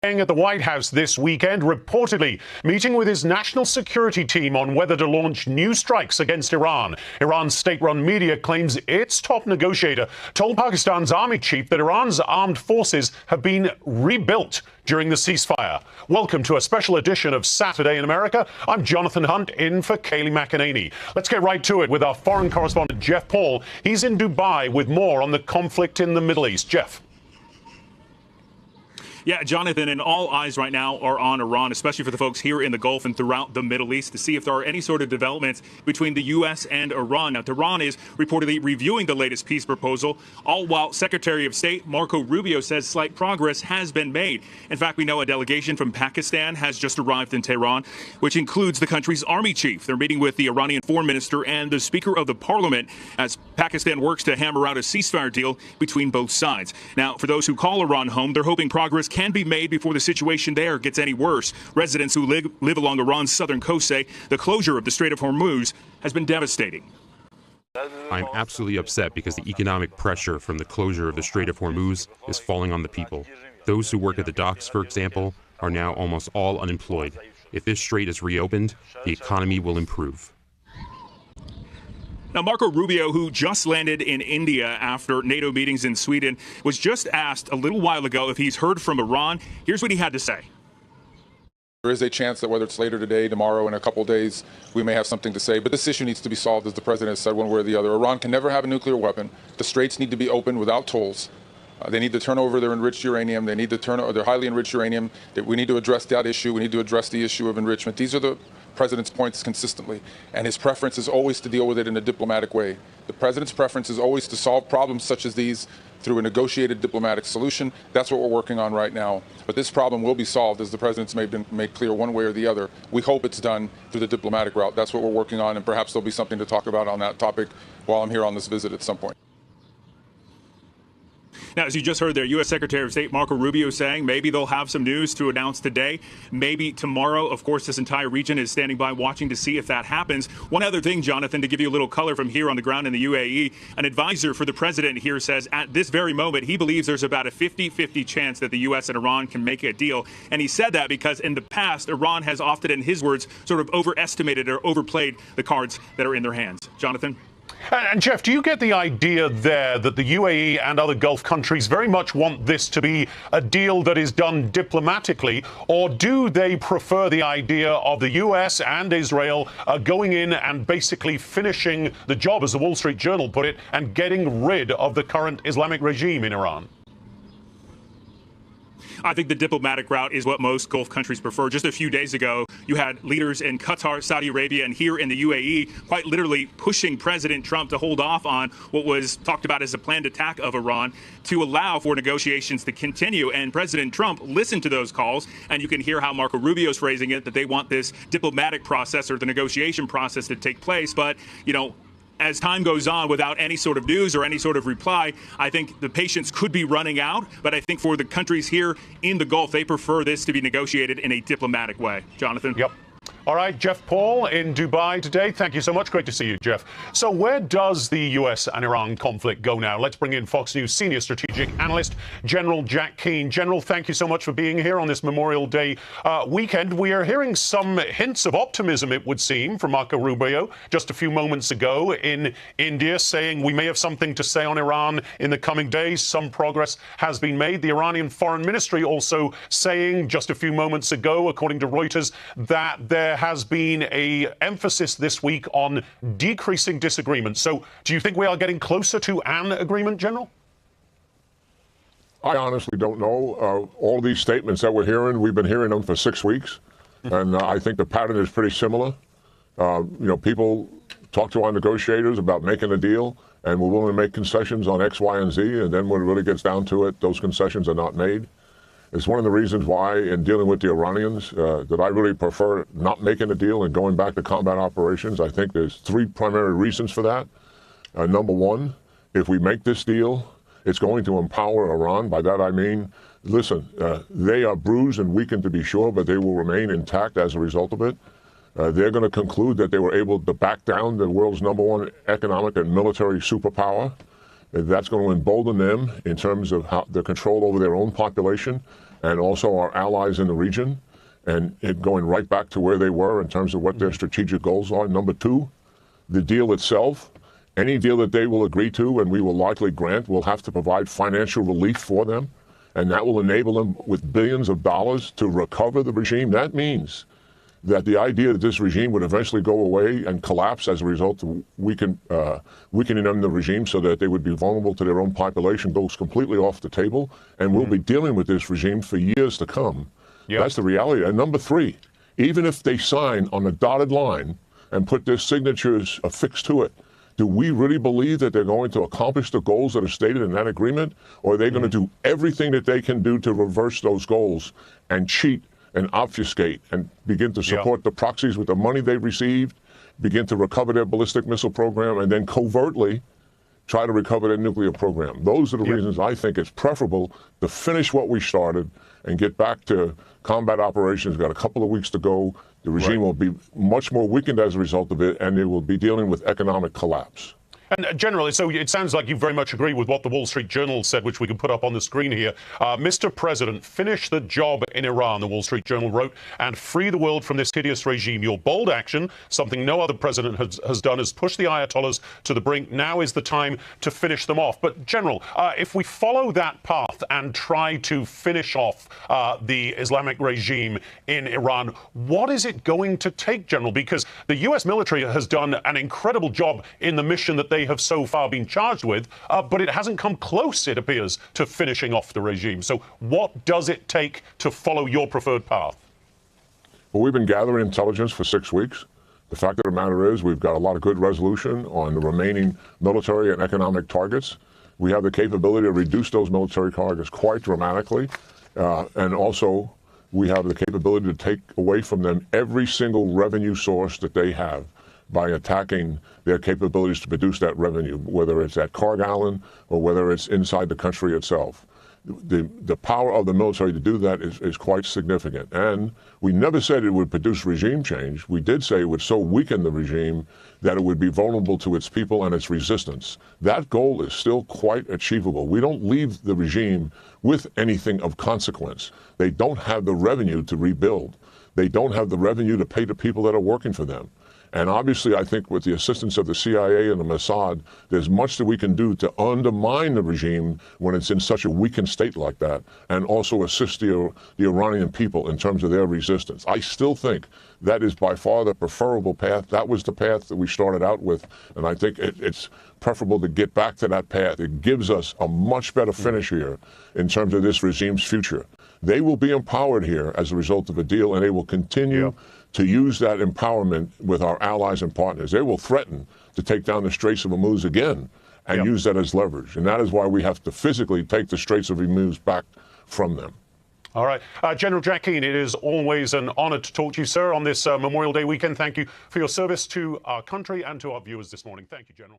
At the White House this weekend, reportedly meeting with his national security team on whether to launch new strikes against Iran. Iran's state-run media claims its top negotiator told Pakistan's army chief that Iran's armed forces have been rebuilt during the ceasefire. Welcome to a special edition of Saturday in America. I'm Jonathan Hunt, in for Kayleigh McEnany. Let's get right to it with our foreign correspondent, Jeff Paul. He's in Dubai with more on the conflict in the Middle East. Jeff. Yeah, Jonathan, and all eyes right now are on Iran, especially for the folks here in the Gulf and throughout the Middle East, to see if there are any sort of developments between the U.S. and Iran. Now, Tehran is reportedly reviewing the latest peace proposal, all while Secretary of State Marco Rubio says slight progress has been made. In fact, we know a delegation from Pakistan has just arrived in Tehran, which includes the country's army chief. They're meeting with the Iranian foreign minister and the Speaker of the Parliament as Pakistan works to hammer out a ceasefire deal between both sides. Now, for those who call Iran home, they're hoping progress can be made before the situation there gets any worse. Residents who live along Iran's southern coast say the closure of the Strait of Hormuz has been devastating. I'm absolutely upset because the economic pressure from the closure of the Strait of Hormuz is falling on the people. Those who work at the docks, for example, are now almost all unemployed. If this strait is reopened, the economy will improve. Now, Marco Rubio, who just landed in India after NATO meetings in Sweden, was just asked a little while ago if he's heard from Iran. Here's what he had to say. There is a chance that whether it's later today, tomorrow, in a couple of days, we may have something to say. But this issue needs to be solved, as the president has said, one way or the other. Iran can never have a nuclear weapon. The straits need to be opened without tolls. They need to turn over their enriched uranium. They need to turn over their highly enriched uranium. We need to address that issue. We need to address the issue of enrichment. These are the president's points consistently, and his preference is always to deal with it in a diplomatic way. The president's preference is always to solve problems such as these through a negotiated diplomatic solution. That's what we're working on right now. But this problem will be solved, as the president's made clear, one way or the other. We hope it's done through the diplomatic route. That's what we're working on, and perhaps there'll be something to talk about on that topic while I'm here on this visit at some point. Now, as you just heard there, U.S. Secretary of State Marco Rubio saying maybe they'll have some news to announce today, maybe tomorrow. Of course, this entire region is standing by watching to see if that happens. One other thing, Jonathan, to give you a little color from here on the ground in the UAE, an advisor for the president here says at this very moment, he believes there's about a 50-50 chance that the U.S. and Iran can make a deal. And he said that because in the past, Iran has often, in his words, sort of overestimated or overplayed the cards that are in their hands. Jonathan? And Jeff, do you get the idea there that the UAE and other Gulf countries very much want this to be a deal that is done diplomatically, or do they prefer the idea of the US and Israel going in and basically finishing the job, as the Wall Street Journal put it, and getting rid of the current Islamic regime in Iran? I think the diplomatic route is what most Gulf countries prefer. Just a few days ago, you had leaders in Qatar, Saudi Arabia, and here in the UAE quite literally pushing President Trump to hold off on what was talked about as a planned attack of Iran to allow for negotiations to continue. And President Trump listened to those calls, and you can hear how Marco Rubio is phrasing it, that they want this diplomatic process or the negotiation process to take place. But, you know, as time goes on without any sort of news or any sort of reply, I think the patience could be running out. But I think for the countries here in the Gulf, they prefer this to be negotiated in a diplomatic way. Jonathan? Yep. All right, Jeff Paul in Dubai today. Thank you so much. Great to see you, Jeff. So where does the U.S. and Iran conflict go now? Let's bring in Fox News senior strategic analyst, General Jack Keane. General, thank you so much for being here on this Memorial Day weekend. We are hearing some hints of optimism, it would seem, from Marco Rubio just a few moments ago in India, saying we may have something to say on Iran in the coming days. Some progress has been made. The Iranian Foreign Ministry also saying just a few moments ago, according to Reuters, that there has been an emphasis this week on decreasing disagreement. So do you think we are getting closer to an agreement, General? I honestly don't know. All these statements that we're hearing, we've been hearing them for 6 weeks. And I think the pattern is pretty similar. People talk to our negotiators about making a deal, and we're willing to make concessions on X, Y, and Z. And then when it really gets down to it, those concessions are not made. It's one of the reasons why, in dealing with the Iranians, that I really prefer not making a deal and going back to combat operations. I think there's 3 primary reasons for that. Number one, if we make this deal, it's going to empower Iran. By that I mean, listen, they are bruised and weakened to be sure, but they will remain intact as a result of it. They're going to conclude that they were able to back down the world's #1 economic and military superpower. That's going to embolden them in terms of how their control over their own population. and also our allies in the region, and it going right back to where they were in terms of what their strategic goals are. Number two, the deal itself. Any deal that they will agree to, and we will likely grant, will have to provide financial relief for them, and that will enable them with billions of dollars to recover the regime. That means that the idea that this regime would eventually go away and collapse as a result of weakening them the regime so that they would be vulnerable to their own population goes completely off the table, and we'll be dealing with this regime for years to come. Yep. That's the reality. And number three, even if they sign on the dotted line and put their signatures affixed to it, do we really believe that they're going to accomplish the goals that are stated in that agreement? Or are they going to do everything that they can do to reverse those goals and cheat and obfuscate and begin to support the proxies with the money they've received, begin to recover their ballistic missile program, and then covertly try to recover their nuclear program? Those are the reasons I think it's preferable to finish what we started and get back to combat operations. We've got a couple of weeks to go. The regime will be much more weakened as a result of it, and they will be dealing with economic collapse. And generally, so it sounds like you very much agree with what the Wall Street Journal said, which we can put up on the screen here. Mr. President, finish the job in Iran, the Wall Street Journal wrote, and free the world from this hideous regime. Your bold action, something no other president has done, has pushed the Ayatollahs to the brink. Now is the time to finish them off. But, General, if we follow that path and try to finish off the Islamic regime in Iran, what is it going to take, General? Because the U.S. military has done an incredible job in the mission that they have so far been charged with, but it hasn't come close, it appears, to finishing off the regime. So what does it take to follow your preferred path? Well, we've been gathering intelligence for 6 weeks. The fact of the matter is we've got a lot of good resolution on the remaining military and economic targets. We have the capability to reduce those military targets quite dramatically. And also, we have the capability to take away from them every single revenue source that they have by attacking their capabilities to produce that revenue, whether it's at Carg Island or whether it's inside the country itself. The power of the military to do that is quite significant. And we never said it would produce regime change. We did say it would so weaken the regime that it would be vulnerable to its people and its resistance. That goal is still quite achievable. We don't leave the regime with anything of consequence. They don't have the revenue to rebuild. They don't have the revenue to pay the people that are working for them. And obviously, I think with the assistance of the CIA and the Mossad, there's much that we can do to undermine the regime when it's in such a weakened state like that, and also assist the Iranian people in terms of their resistance. I still think that is by far the preferable path. That was the path that we started out with, and I think it's preferable to get back to that path. It gives us a much better finish here in terms of this regime's future. They will be empowered here as a result of a deal, and they will continue to use that empowerment with our allies and partners. They will threaten to take down the Straits of Hormuz again and use that as leverage. And that is why we have to physically take the Straits of Hormuz back from them. All right. General Jack Keane, it is always an honor to talk to you, sir, on this Memorial Day weekend. Thank you for your service to our country and to our viewers this morning. Thank you, General.